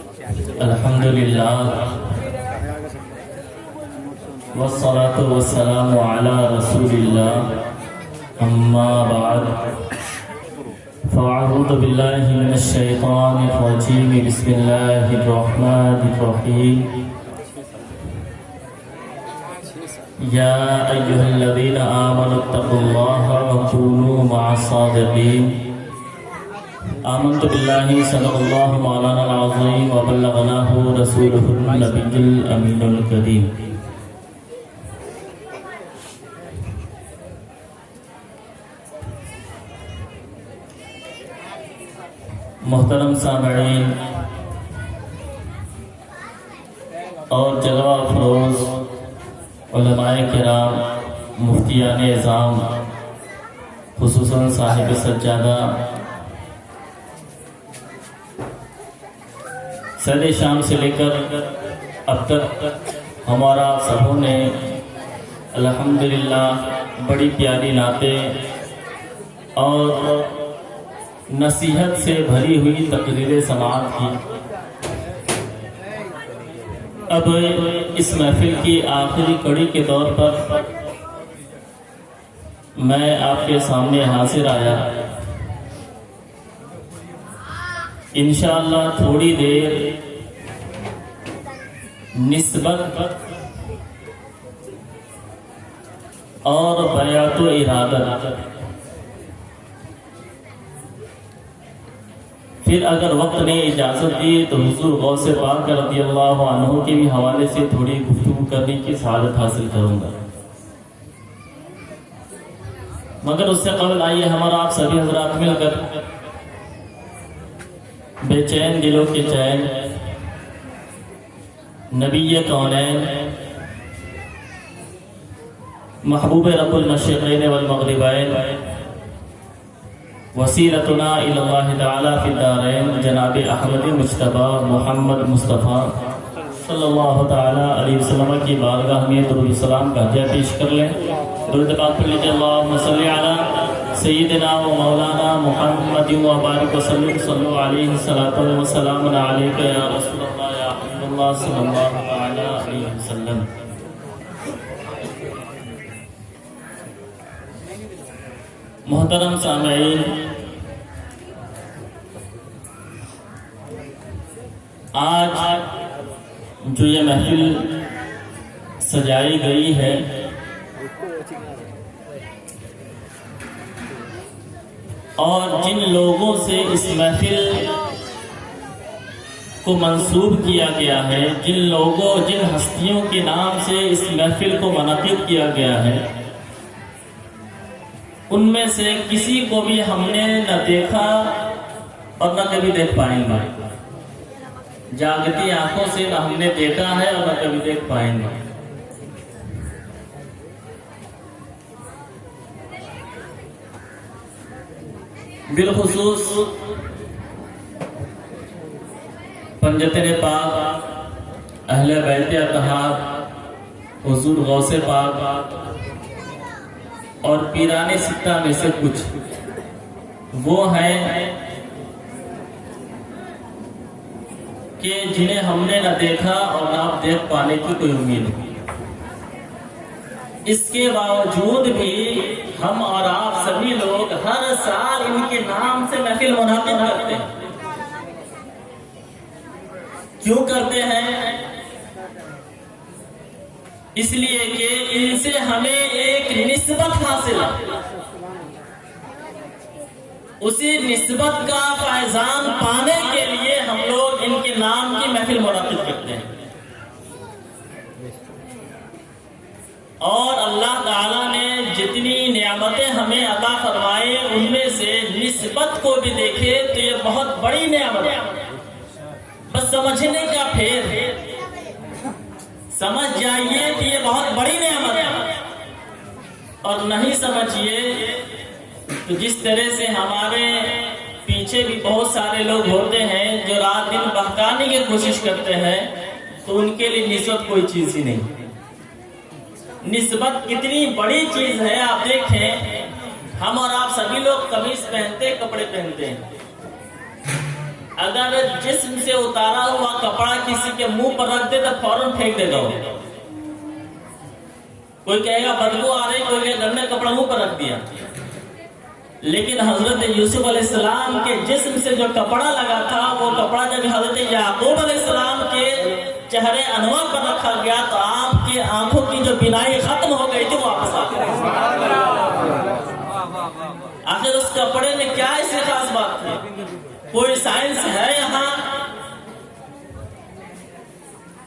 الحمدللہ والصلاة والسلام علی رسول اللہ اما بعد فاعوذ باللہ من الشیطان الرجیم بسم اللہ الرحمن الرحیم یا ایہا الذین آمنوا اتقوا اللہ وکونوا مع الصادقین آمنت باللہ صدق اللہ مولانا العظیم وبلغناہ رسولہ النبی الامین الکریم۔ محترم سامعین اور جلوہ افروز علماء کرام، مفتیان اعظام، خصوصاً صاحب سجادہ سر شام سے لے کر اب تک ہمارا سبوں نے الحمدللہ بڑی پیاری نعتیں اور نصیحت سے بھری ہوئی تقریر سماعت کی۔ اب اس محفل کی آخری کڑی کے طور پر میں آپ کے سامنے حاضر آیا۔ انشاءاللہ تھوڑی دیر نسبت اور بیعت و ارادت، پھر اگر وقت نے اجازت دی تو حضور غوث پاک رضی اللہ عنہ کے بھی حوالے سے تھوڑی گفتگو کرنے کی سعادت حاصل کروں گا، مگر اس سے قبل آئیے ہمارا آپ سبھی حضرات مل کر بے چین دلوں کے چین نبی کونین محبوب رب المشرقین والمغربین وسیلتنا الی اللہ تعالی فی الدارین جناب احمد مجتبی محمد مصطفیٰ صلی اللہ تعالی علیہ وسلم کی بارگاہ میں درود السلام کا ہدیہ پیش کر لیں۔ درود پاک پڑھ لیجیے، اللہم صلی علی سیدنا و مولانا محمد و بارک وسلم صلو علیہ الصلاۃ والسلام علیک یا رسول اللہ یا حبیب اللہ صلی اللہ تعالی علیہ وسلم۔ محترم سامعین، آج جو یہ محفل سجائی گئی ہے اور جن لوگوں سے اس محفل کو منسوب کیا گیا ہے، جن ہستیوں کے نام سے اس محفل کو منعقد کیا گیا ہے، ان میں سے کسی کو بھی ہم نے نہ دیکھا اور نہ کبھی دیکھ پائیں گے۔ جاگتی آنکھوں سے نہ ہم نے دیکھا ہے اور نہ کبھی دیکھ پائیں گے۔ بالخصوص پنجتن پاک، اہل بیت اطہار، حضور غوث پاک اور پیران ستہ میں سے کچھ وہ ہیں کہ جنہیں ہم نے نہ دیکھا اور نہ دیکھ پانے کی کوئی امید نہیں۔ اس کے باوجود بھی ہم اور آپ سبھی لوگ ہر سال ان کے نام سے محفل منعقد کرتے ہیں۔ کیوں کرتے ہیں؟ اس لیے کہ ان سے ہمیں ایک نسبت حاصل ہے، اسی نسبت کا فیضان پانے کے لیے ہم لوگ ان کے نام کی محفل منعقد کرتے ہیں۔ اور اللہ تعالیٰ نے جتنی نعمتیں ہمیں عطا فرمائے ان میں سے نسبت کو بھی دیکھے تو یہ بہت بڑی نعمت ہے۔ بس سمجھنے کا پھیر ہے، سمجھ جائیے کہ یہ بہت بڑی نعمت ہے، اور نہیں سمجھیے تو جس طرح سے ہمارے پیچھے بھی بہت سارے لوگ ہوتے ہیں جو رات دن بہکانے کی کوشش کرتے ہیں، تو ان کے لیے نسبت کوئی چیز ہی نہیں۔ نسبت کتنی بڑی چیز ہے، آپ دیکھیں ہم اور آپ سبھی لوگ قمیص پہنتے، کپڑے پہنتے ہیں، اگر جسم سے اتارا ہوا کپڑا کسی کے منہ پر رکھ دے تو فوراً پھینک دے گا وہ. کوئی کہے گا بدبو آ رہی, کوئی کہے گندہ کپڑا منہ پر رکھ دیا. لیکن حضرت یوسف علیہ السلام کے جسم سے جو کپڑا لگا تھا, وہ کپڑا جب حضرت یعقوب علیہ السلام کے چہرے انور پر رکھا گیا تو آپ کی آنکھوں کی جو بینائی ختم ہو گئی تھی وہ واپس آ گئی. آخر اس کپڑے میں کیا ایسی خاص بات تھی؟ کوئی سائنس ہے یہاں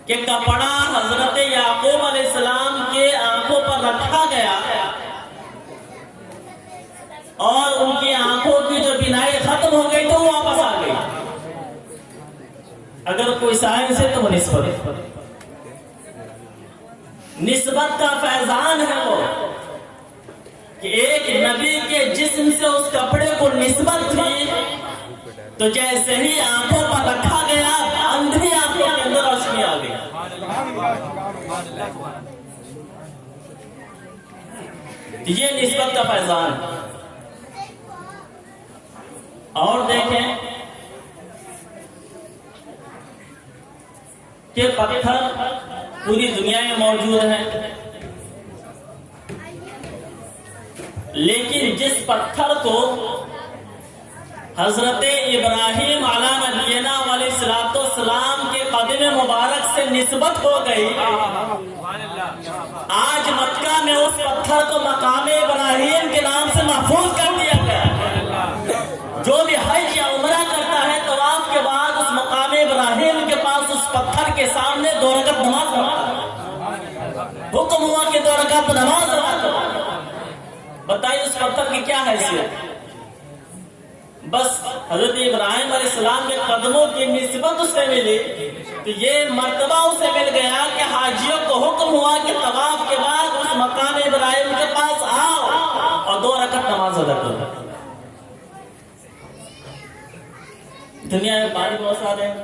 کہ کپڑا حضرت یعقوب علیہ السلام کے آنکھوں پر رکھا گیا اور ان کی آنکھوں کی جو بینائی ختم ہو گئی تو وہ واپس آ گئی؟ اگر کوئی سائنس ہے تو وہ نسبت کا فیضان ہے وہ کہ ایک نبی کے جسم سے اس کپڑے کو نسبت تھی تو جیسے ہی آنکھوں پر رکھا گیا اندھی آنکھوں کے اندر روشنی آ گئی. یہ نسبت کا فیضان. اور دیکھیں کہ پتھر پوری دنیا میں موجود ہیں, لیکن جس پتھر کو حضرت ابراہیم علیہ نبینا علیہ الصلوۃ والسلام کے قدم مبارک سے نسبت ہو گئی, آج مکہ میں اس پتھر کو مقام ابراہیم کے نام سے محفوظ کر دیا گیا. جو بھی حج یا عمرہ کرتا ہے طواف کے بعد اس مقام ابراہیم کے پاس اس پتھر کے سامنے 2 رکعت نماز پڑھتا. حکم ہوا کہ 2 رکعت نماز ادا کرو. بتائیے اس پتھر کی کیا حیثیت؟ بس حضرت ابراہیم علیہ السلام کے قدموں کی نسبت اس سے ملی تو یہ مرتبہ اسے مل گیا کہ حاجیوں کو حکم ہوا کہ طواف کے بعد اس مقام ابراہیم کے پاس آؤ اور 2 رکعت نماز ادا کرو. دنیا میں پانی بہت سارے ہیں,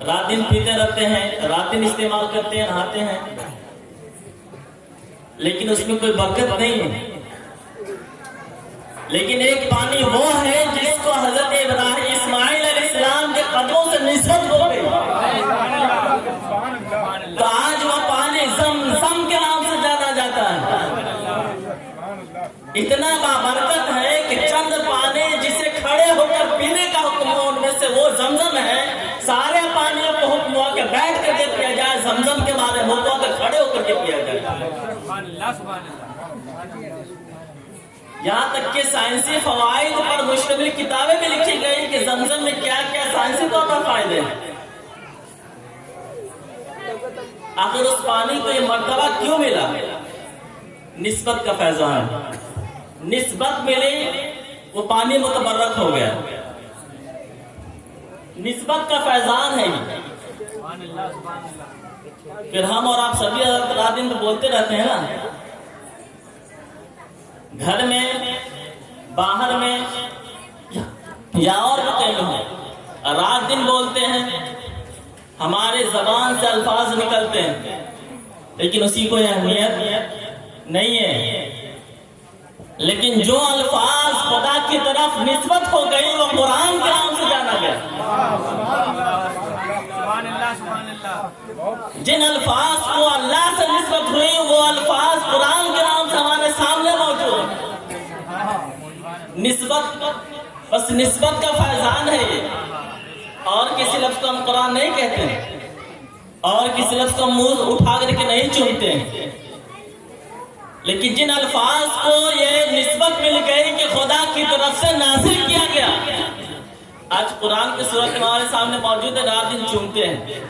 رات دن پیتے رہتے ہیں, رات دن استعمال کرتے ہیں, نہاتے ہیں, لیکن اس میں کوئی برکت نہیں ہے. لیکن ایک پانی وہ ہے جس کو حضرت ابراہیم اسماعیل علیہ السلام کے قدموں سے نسبت ہو گئی, تو آج وہ پانی زمزم کے نام سے جانا جاتا ہے. اتنا بابرکت ہے کہ چند پانی جسے کھڑے ہو کر پینے کا حکم ہوا ان میں سے وہ زمزم ہے. سارے پانیوں کو حکم ہوا کہ بیٹھ کر کے پیا جائے, زمزم کے بارے میں حکم ہوا کہ کھڑے ہو کر کے پیا جائے. یہاں تک کہ سائنسی فوائد پر مشتمل کتابیں بھی لکھی گئی کہ زمزم میں کیا کیا سائنسی طور پر فائدے ہیں. آخر اس پانی کو یہ مرتبہ کیوں ملا؟ نسبت کا فیضان. نسبت ملی, وہ پانی متبرک ہو گیا. نسبت کا فیضان ہے. پھر ہم اور آپ سبھی رات دن تو بولتے رہتے ہیں نا, گھر میں, باہر میں یا اور بھی کہیں ہیں, رات دن بولتے ہیں, ہمارے زبان سے الفاظ نکلتے ہیں, لیکن اسی کو اہمیت نہیں ہے. لیکن جو الفاظ خدا کی طرف نسبت ہو گئی وہ قرآن کے نام سے جانا گیا. جن الفاظ کو اللہ سے نسبت ہوئی وہ الفاظ قرآن کے نام سے ہمارے سامنے موجود. نسبت, بس نسبت کا فیضان ہے یہ. اور کسی لفظ کو ہم قرآن نہیں کہتے, اور کسی لفظ کو منہ اٹھا کر کے نہیں چومتے, لیکن جن الفاظ کو یہ نسبت مل گئی کہ خدا کی طرف سے نازل کیا گیا, آج قرآن کی صورت ہمارے سامنے موجود ہے. رات دن چومتے ہیں,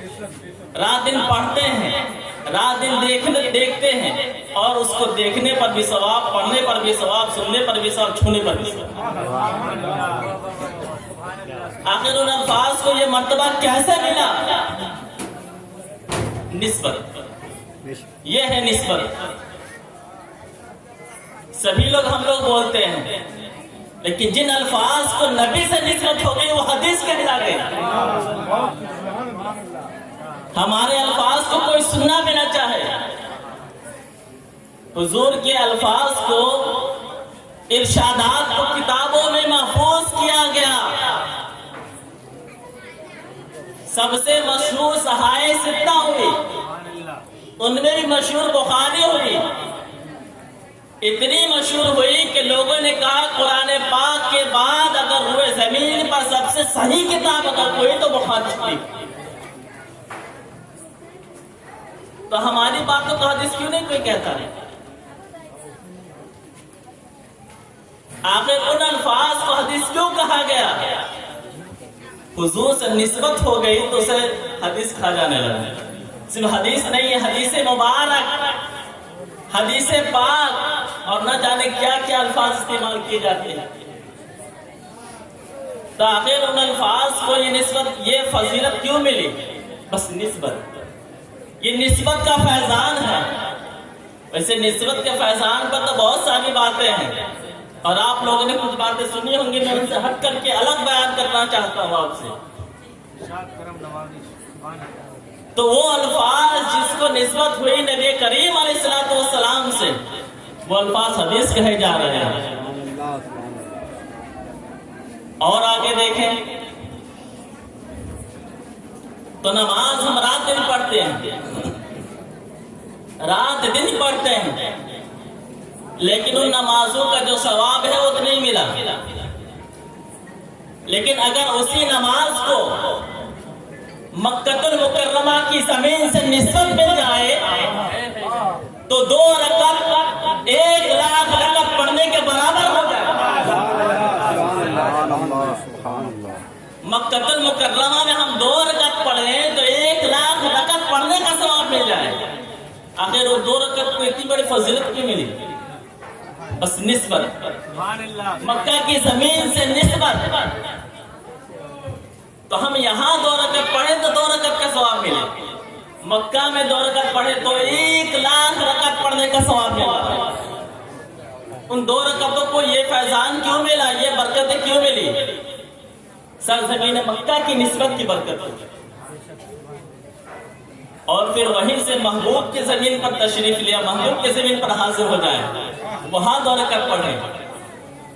رات دن پڑھتے ہیں, رات دن دیکھتے ہیں, اور اس کو دیکھنے پر بھی ثواب, پڑھنے پر بھی ثواب, سننے پر بھی ثواب, چھونے پر بھی ثواب. آخر ان الفاظ کو یہ مرتبہ کیسے ملا؟ نسبت. یہ ہے نسبت. سبھی لوگ ہم لوگ بولتے ہیں, لیکن جن الفاظ کو نبی سے نسبت ہو گئی وہ حدیث کے ملا گئی. ہمارے الفاظ کو کوئی سننا بھی نہ چاہے, حضور کے الفاظ کو, ارشادات کو کتابوں میں محفوظ کیا گیا. سب سے مشہور صحائے ستہ ہوئی، ان میں بھی مشہور بخاری ہوئی، اتنی مشہور ہوئی کہ لوگوں نے کہا قرآن پاک کے بعد اگر روئے زمین پر سب سے صحیح کتاب اگر کوئی تو بخاری شریف۔ تو ہماری باتوں کو حدیث کیوں نہیں کوئی کہتا ہے؟ آخر ان الفاظ کو حدیث کیوں کہا گیا؟ حضور سے نسبت ہو گئی تو اسے حدیث کھا جانے لگا۔ صرف حدیث نہیں ہے، حدیث مبارک، حدیث پاک، اور نہ جانے کیا کیا الفاظ استعمال کیے جاتے ہیں۔ تو آخر ان الفاظ کو یہ نسبت، یہ فضیلت کیوں ملی؟ بس نسبت، یہ نسبت کا فیضان ہے۔ ویسے نسبت کے فیضان پر تو بہت ساری باتیں ہیں، اور آپ لوگوں نے کچھ باتیں سنی ہوں گی، میں ان سے ہٹ کر کے الگ بیان کرنا چاہتا ہوں آپ سے۔ تو وہ الفاظ جس کو نسبت ہوئی نبی کریم علیہ الصلوۃ والسلام سے، وہ الفاظ حدیث کہے جا رہے ہیں۔ اور آگے دیکھیں تو نماز ہم رات دن پڑھتے ہیں، رات دن پڑھتے ہیں، لیکن ان نمازوں کا جو ثواب ہے وہ تو نہیں ملا۔ لیکن اگر اسی نماز کو مکہ المکرمہ کی زمین سے نسبت مل جائے تو 2 رکعت 1 لاکھ رکعت پڑھنے کے برابر ہو جائے۔ مکہ المکرمہ میں ہم 2 رکعت پڑھیں تو 1 لاکھ رکعت پڑھنے کا ثواب مل جائے۔ آخر وہ 2 رکعت کو اتنی بڑی فضیلت کیوں ملی؟ بس نسبت، مکہ کی زمین سے نسبت۔ تو ہم یہاں 2 رکعت پڑھیں تو 2 رکعت کا ثواب ملے، مکہ میں 2 رکعت پڑھے تو 1 لاکھ رکعت پڑھنے کا ثواب ملا۔ ان 2 رکعتوں کو یہ فیضان کیوں ملا، یہ برکتیں کیوں ملی؟ سرزمین مکہ کی نسبت کی برکت۔ اور پھر وہیں سے محبوب کی زمین پر تشریف لیا، محبوب کی زمین پر حاضر ہو جائے، وہاں 2 رکعت پڑھیں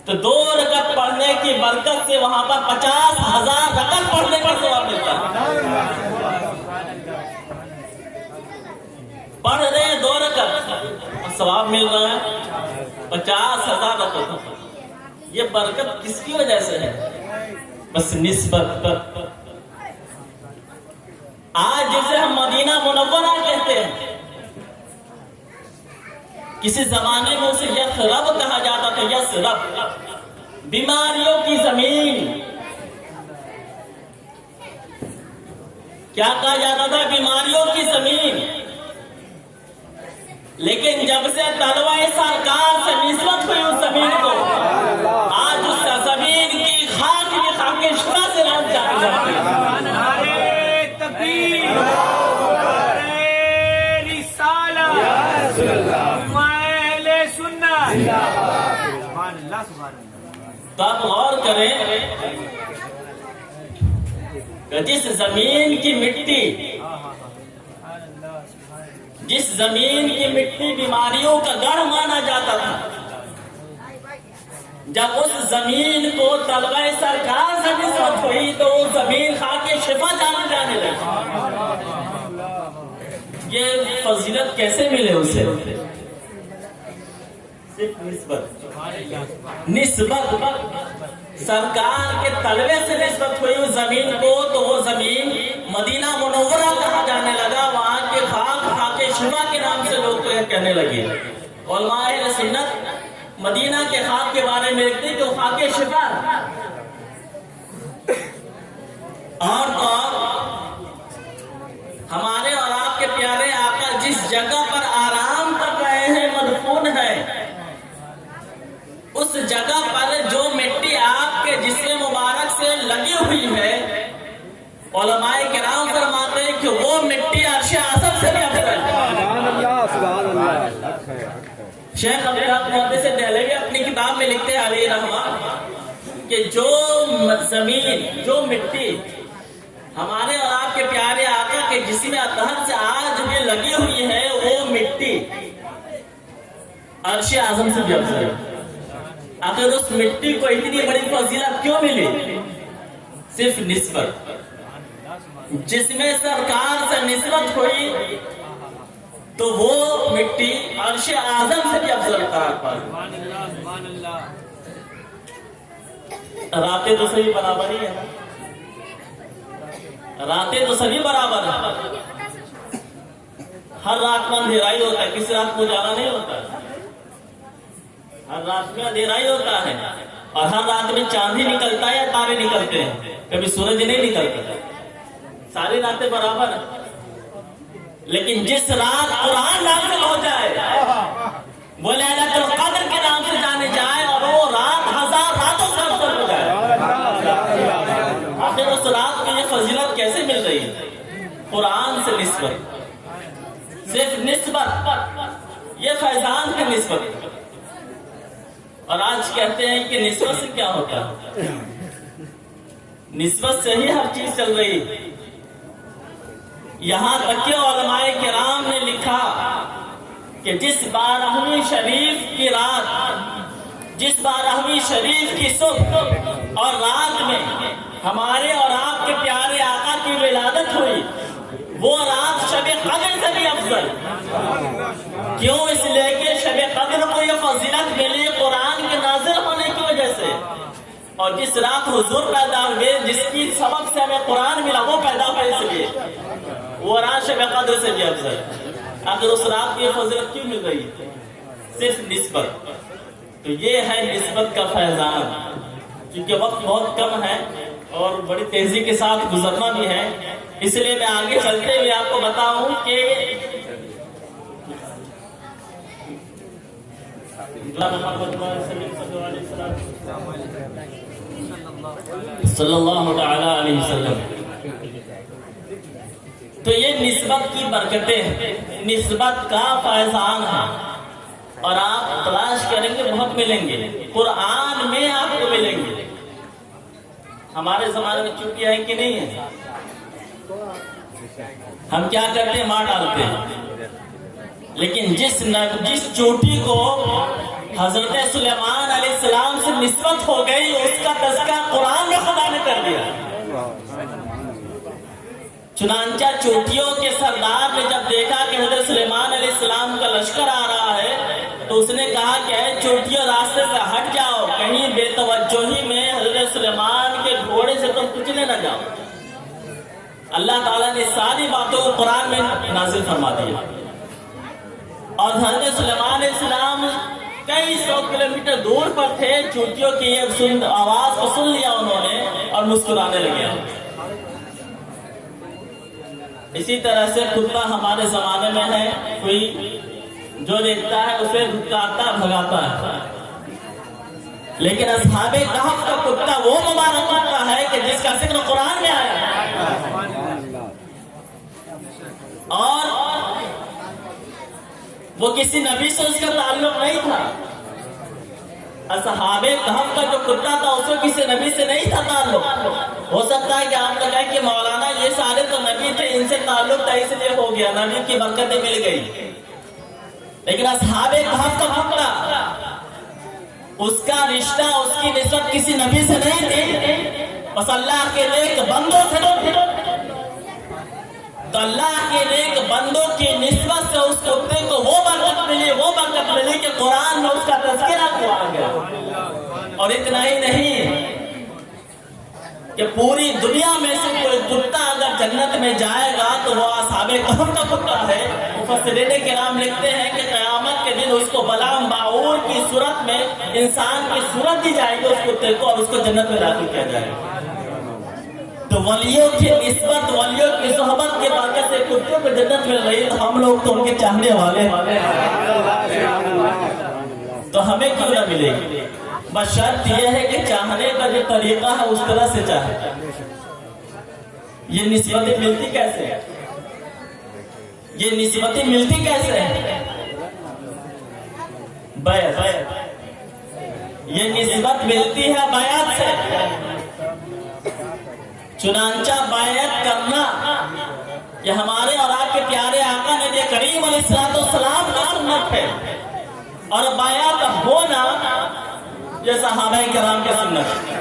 تو 2 رکعت پڑھنے کی برکت سے وہاں پر 50,000 رکعت پڑھنے کا ثواب ملتا ہے۔ پڑھ رہے ہیں 2 رکعت اور ثواب مل رہا ہے 50,000 رکعت۔ یہ برکت کس کی وجہ سے ہے؟ بس نسبت۔ آج جسے ہم مدینہ منورہ کہتے ہیں، کسی زمانے میں اسے یثرب کہا جاتا تھا، یثرب، بیماریوں کی زمین۔ کیا کہا جاتا تھا؟ بیماریوں کی زمین۔ لیکن جب سے طلوع سرکار سے نسبت ہوئی اس زمین کو، آج اس زمین کی خاک بھی خاک شفا سے نام جاتی ہے۔ تو آپ غور کریں کہ جس زمین کی مٹی بیماریوں کا گڑھ مانا جاتا تھا، جب اس زمین کو طلوع سرکار سے نسبت ہوئی تو وہ زمین خاک شفا جانے لگی۔ یہ فضیلت کیسے ملے اسے؟ نسبت سرکار کے طلبے سے نسبت ہوئی اس زمین کو تو وہ زمین مدینہ منورہ کہا جانے لگا۔ وہاں کے خاک شفا کے نام سے لوگ کہنے لگے۔ علماء اہل سنت مدینہ کے خاک کے بارے میں لکھتے کہ وہ خاک شفا۔ اور ہمارے اور آپ کے پیارے آقا جس جگہ پر آرام کر رہے ہیں، مدفون ہے، اس جگہ پر جو مٹی آپ کے جسم مبارک سے لگی ہوئی ہے، علماء کرام فرماتے ہیں کہ وہ مٹی عرش اعظم سے بھی افضل ہے۔ شیخ عبدالحق محدث دہلوی اپنی کتاب میں لکھتے ہیں علیہ رحمہ کہ جو زمین، جو مٹی ہمارے اور آپ کے پیارے آقا کے جسم اطہر سے آج بھی لگی ہوئی ہے، وہ مٹی عرش اعظم سے بھی افضل ہے۔ آخر اس مٹی کو اتنی بڑی فضیلت کیوں ملی؟ صرف نسبت۔ جس میں سرکار سے نسبت ہوئی تو وہ مٹی عرش اعظم سے بھی افضل قرار پائی۔ راتیں تو سبھی برابر ہی ہے، راتیں تو سبھی برابر ہیں، ہر رات میں اندھیرا ہی ہوتا ہے، کسی رات کو اجالا نہیں ہوتا، ہر رات میں اندھیرا ہی ہوتا ہے، اور ہر رات میں چاند ہی نکلتا ہے یا تارے نکلتے ہیں، کبھی سورج نہیں نکلتا، ساری راتیں برابر ہیں۔ لیکن جس رات قرآن نازل ہو جائے وہ لیلۃ القدر کے نام سے جانے جائے اور وہ رات 1000 راتوں سے افضل ہو جائے، آخر اس رات کو یہ فضیلت کیسے مل رہی ہے؟ قرآن سے نسبت، صرف نسبت، یہ فیضان کی نسبت۔ اور آج کہتے ہیں کہ نسبت سے کیا ہوتا ہے؟ نسبت سے ہی ہر چیز چل رہی ہے۔ یہاں تک کہ علماء کرام نے لکھا کہ جس 12ویں شریف کی رات، جس 12ویں شریف کی صبح اور رات میں ہمارے اور آپ کے پیارے آقا کی ولادت ہوئی، وہ رات شب قدر سے بھی افضل۔ کیوں؟ اس لیے کہ شب قدر کو یہ فضیلت ملی قرآن کے نازل ہونے کی وجہ سے، اور جس رات حضور پیدا ہوئے، جس کی سبب سے ہمیں قرآن ملا، وہ پیدا ہوئے اس لیے وہ رات شب قدر سے بھی افضل۔ اگر اس رات کی فضیلت کیوں مل رہی ہے؟ صرف نسبت۔ تو یہ ہے نسبت کا فیضان۔ کیونکہ وقت بہت کم ہے اور بڑی تیزی کے ساتھ گزرنا بھی ہے، اس لیے میں آگے چلتے ہوئے آپ کو بتاؤں کہ صلی اللہ تعالی علیہ وسلم۔ تو یہ نسبت کی برکتیں ہیں، نسبت کا فیضان ہے، اور آپ تلاش کریں گے بہت ملیں گے، قرآن میں آپ کو ملیں گے۔ ہمارے زمانے میں چوٹی ہے کہ نہیں ہے؟ ہم کیا کرتے ہیں؟ ماں ڈالتے ہیں۔ لیکن جس چوٹی کو حضرت سلیمان علیہ السلام سے نسبت ہو گئی، اس کا تذکرہ قرآن میں خدا نے کر دیا۔ چنانچہ چوٹیوں کے سردار نے جب دیکھا کہ حضرت سلیمان علیہ السلام کا لشکر آ رہا ہے تو اس نے کہا کہ اے چوٹیوں، راستے سے ہٹ جاؤ، کہیں بے توجہی میں حضرت سلیمان کے گھوڑے سے تم کچلے نہ جاؤ۔ اللہ تعالیٰ نے ساری باتوں کو قرآن میں نازل فرما دیا، اور حضرت سلیمان علیہ السلام کئی 100 کلومیٹر دور پر تھے، چوٹیوں کی یہ آواز کو سن لیا انہوں نے اور مسکرانے لگے۔ اسی طرح سے کتا ہمارے زمانے میں ہے، کوئی جو دیکھتا ہے اسے دھتکارتا بھگاتا ہے، لیکن اصحاب کہف کا کتا وہ مبارک کتا ہے کہ جس کا ذکر قرآن میں آیا ہے، اور وہ کسی نبی سے اس کا تعلق نہیں تھا۔ اصحاب کہف کا جو کتا تھا اس کو کسی نبی سے نہیں تھا تعلق۔ ہو سکتا ہے کہ آپ نے کہا کہ مولانا یہ سارے تو نبی تھے، ان سے تعلق تھا اس لیے ہو گیا، نبی کی برکتیں مل گئی، لیکن اصحاب کہف کا کتا، اس کا رشتہ، اس کی نسبت کسی نبی سے نہیں تھی، بس اللہ کے نیک بندوں سے تھی۔ تو اللہ کے نیک بندوں کی نسبت سے اس کتے کو وہ برکت ملی کہ قرآن میں اس کا تذکرہ ہوا گیا۔ اور اتنا ہی نہیں کہ پوری دنیا میں سے کوئی کتا اگر جنت میں جائے گا تو وہ اصحاب کہف کا کتا ہے۔ مفسرین کرام لکھتے ہیں کہ قیامت کے دن اس کو بلعام باعور کی صورت میں انسان کی صورت دی جائے گی اس کتے کو، اور اس کو جنت میں داخل کیا جائے گا۔ تو ولیوں کی نسبت، ولیوں کی صحبت کے برکت سے کتوں کو جنت مل رہی ہے، تو ہم لوگ تو ان کے چاہنے والے تو ہمیں کیوں نہ ملے گی؟ بس شرط یہ ہے کہ چاہنے کا جو طریقہ ہے اس طرح سے چاہے۔ یہ نسبتیں ملتی کیسے ہے؟ یہ نسبتیں ملتی کیسے ہے؟ بیعت، یہ نسبت ملتی ہے بیعت سے۔ چنانچہ بیعت کرنا یہ ہمارے اور آپ کے پیارے آقا نبی کریم علیہ السلام کا سنت ہے، اور بیعت ہونا یہ صحابہ کرام کی سنت ہے۔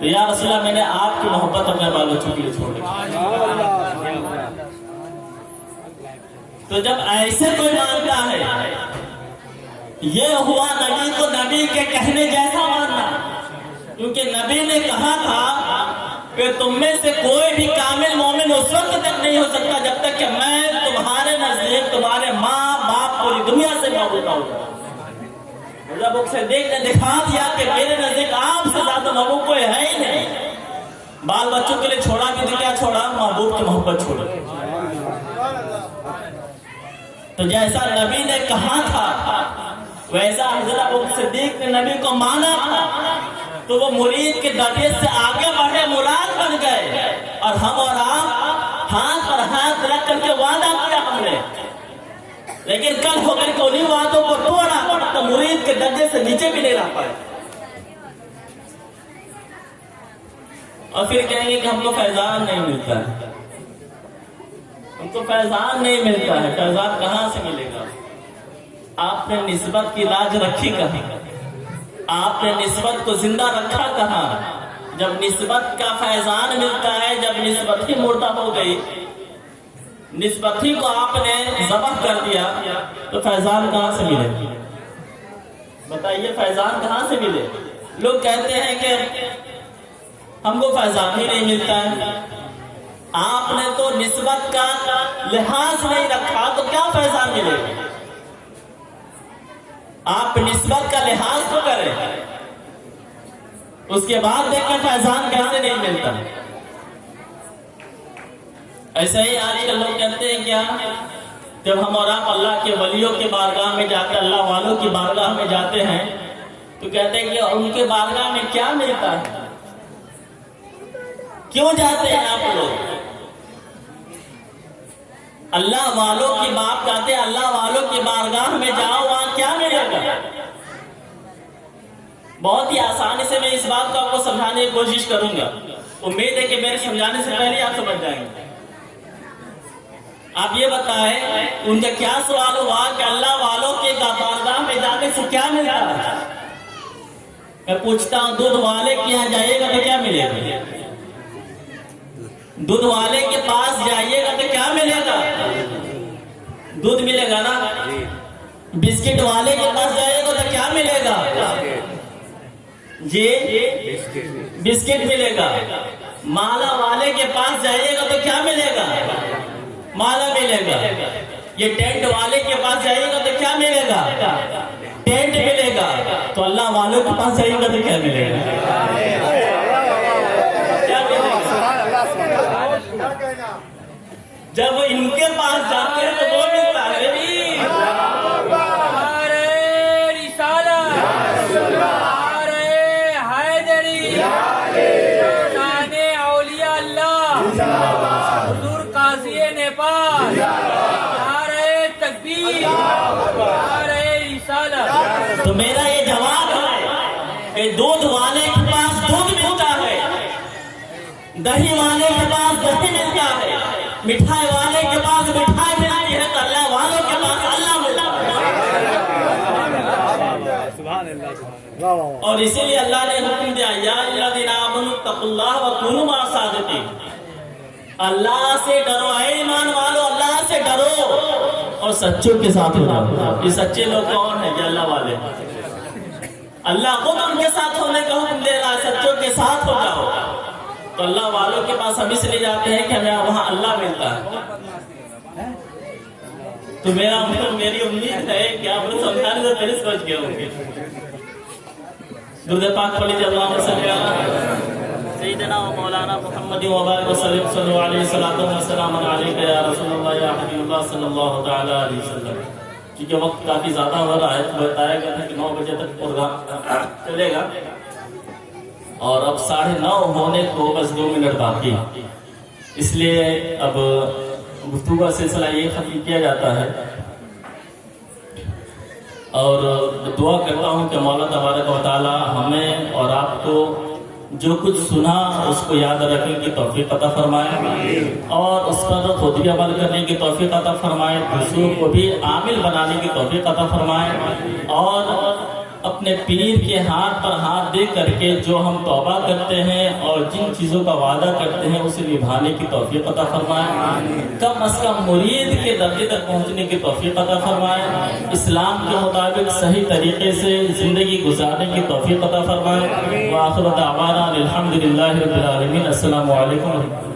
تو یا رسول اللہ میں نے آپ کی محبت اپنے بال بچوں کے لیے چھوڑ دی۔ تو جب ایسے کوئی مانتا ہے، یہ ہوا نبی کو نبی کے کہنے جیسا ماننا، کیونکہ نبی نے کہا تھا کہ تم میں سے کوئی بھی کامل مومن اس وقت تک نہیں ہو سکتا جب تک کہ میں تمہارے نزدیک تمہارے ماں باپ پوری دنیا سے محبوب نہ ہو۔ جب اسے دکھا دیا کہ میرے نزدیک آپ سے زیادہ محبوب کوئی ہے ہی نہیں، بال بچوں کے لیے چھوڑا بھی تو کیا چھوڑا؟ محبوب کی محبت چھوڑا۔ تو جیسا نبی نے کہا تھا ویسا حضرت ابوبکر صدیق نے نبی کو مانا تھا، تو وہ مرید کے درجے سے آگے بڑھے، مراد بن گئے، اور ہم اور آپ ہاتھ پر ہاتھ رکھ کر کے وعدہ کیا ہم نے، لیکن کل ہو کر کے انہیں وعدوں کو توڑا تو مرید کے درجے سے نیچے بھی نہیں رہ پائے، اور پھر کہیں گے کہ ہم کو فیضان نہیں ملتا ہے، ہم کو فیضان نہیں ملتا ہے۔ فیضان کہاں سے ملے گا؟ آپ نے نسبت کی لاج رکھی کہاں؟ آپ نے نسبت کو زندہ رکھا کہاں؟ جب نسبت کا فیضان ملتا ہے، جب نسبت ہی مردہ ہو گئی، نسبت ہی کو آپ نے ذبح کر دیا، تو فیضان کہاں سے ملے؟ بتائیے فیضان کہاں سے ملے؟ لوگ کہتے ہیں کہ ہم کو فیضان ہی نہیں ملتا ہے۔ آپ نے تو نسبت کا لحاظ نہیں رکھا تو کیا فیضان ملے گا؟ آپ نسبت کا لحاظ تو کریں، اس کے بعد دیکھیں فیضان کہاں سے نہیں ملتا۔ ایسے ہی آج کل لوگ کہتے ہیں کیا، جب ہم اور آپ اللہ کے ولیوں کے بارگاہ میں جاتے، اللہ والوں کی بارگاہ میں جاتے ہیں، تو کہتے ہیں کہ ان کے بارگاہ میں کیا ملتا ہے؟ کیوں جاتے ہیں آپ لوگ؟ اللہ والوں کی بات کرتے ہیں، اللہ والوں کی بارگاہ میں جاؤ، وہاں کیا ملے گا؟ بہت ہی آسانی سے میں اس بات کو آپ کو سمجھانے کی کوشش کروں گا، امید ہے کہ میرے سمجھانے سے پہلے آپ سمجھ جائیں گے۔ آپ یہ بتائیں، ان کا کیا سوال ہوا کہ اللہ والوں کے بارگاہ میں جانے سے کیا ملتا ہے؟ میں پوچھتا ہوں، دودھ والے کے یہاں جائیے گا تو کیا ملے گا؟ دودھ والے کے پاس جائیے گا تو کیا ملے گا؟ دودھ ملے گا نا۔ بسکٹ والے کے پاس جائیے گا تو کیا ملے گا؟ جی بسکٹ ملے گا۔ مالا والے کے پاس جائیے گا تو کیا ملے گا؟ مالا ملے گا۔ یہ ٹینٹ والے کے پاس جائیے گا تو کیا ملے گا؟ ٹینٹ ملے گا۔ تو اللہ والوں کے پاس جائیے گا تو کیا ملے گا؟ جب ان کے پاس جاتے ہیں تو وہ ملتا ہے۔ تو میرا یہ جواب ہے کہ دودھ والے کے پاس دودھ ملتا ہے، دہی والے کے پاس دہی ملتا ہے، مٹھائی والے کے پاس مٹھائی ملتی ہے، تو اللہ والوں کے پاس اللہ ملتا ہے۔ اور اسی لیے اللہ نے حکم دیا، یا الذین آمنوا اتقوا اللہ وکونوا مع الصادقین، اللہ سے ڈرو، اے ایمان والو اللہ سے ڈرو اور سچوں کے ساتھ ہو جاؤ۔ یہ سچے لوگ کون ہیں؟ یہ اللہ والے۔ اللہ خود ان کے ساتھ ہونے کا حکم دے رہا ہے، سچوں کے ساتھ ہو جاؤ۔ تو اللہ والوں کے پاس ہم اس لیے جاتے ہیں کہ ہمیں وہاں اللہ ملتا ہے۔ تو میری امید ہے کہ آپ نے سمجھانے سے پہلے سمجھ گئے ہوں گے۔ درود پاک پڑھ لیجیے، اللہم صلی علی سیدنا و مولانا محمد وبارک وسلم، صلی اللہ علیہ وسلم علیک یا رسول اللہ یا حبیب اللہ صلی اللہ تعالی علیہ وسلم۔ کیونکہ وقت کافی زیادہ ہو رہا ہے، تو بتایا گیا تھا کہ 9 بجے تک پروگرام چلے گا، اور اب 9:30 ہونے کو بس 2 منٹ باقی، اس لیے اب گفتگو کا سلسلہ یہ ختم کیا جاتا ہے، اور دعا کرتا ہوں کہ مولا تبارک و تعالی ہمیں اور آپ کو جو کچھ سنا اس کو یاد رکھنے کی توفیق عطا فرمائے، اور اس پر خود بھی عمل کرنے کی توفیق عطا فرمائے، دوسروں کو بھی عامل بنانے کی توفیق عطا فرمائے، اور اپنے پیر کے ہاتھ پر ہاتھ دے کر کے جو ہم توبہ کرتے ہیں اور جن چیزوں کا وعدہ کرتے ہیں اسے نبھانے کی توفیق عطا فرمائے، کم از کم مرید کے درجے تک پہنچنے کی توفیق عطا فرمائے، اسلام کے مطابق صحیح طریقے سے زندگی گزارنے کی توفیق عطا فرمائے۔ وآخر دعوانا الحمدللہ رب العالمین۔ السلام علیکم۔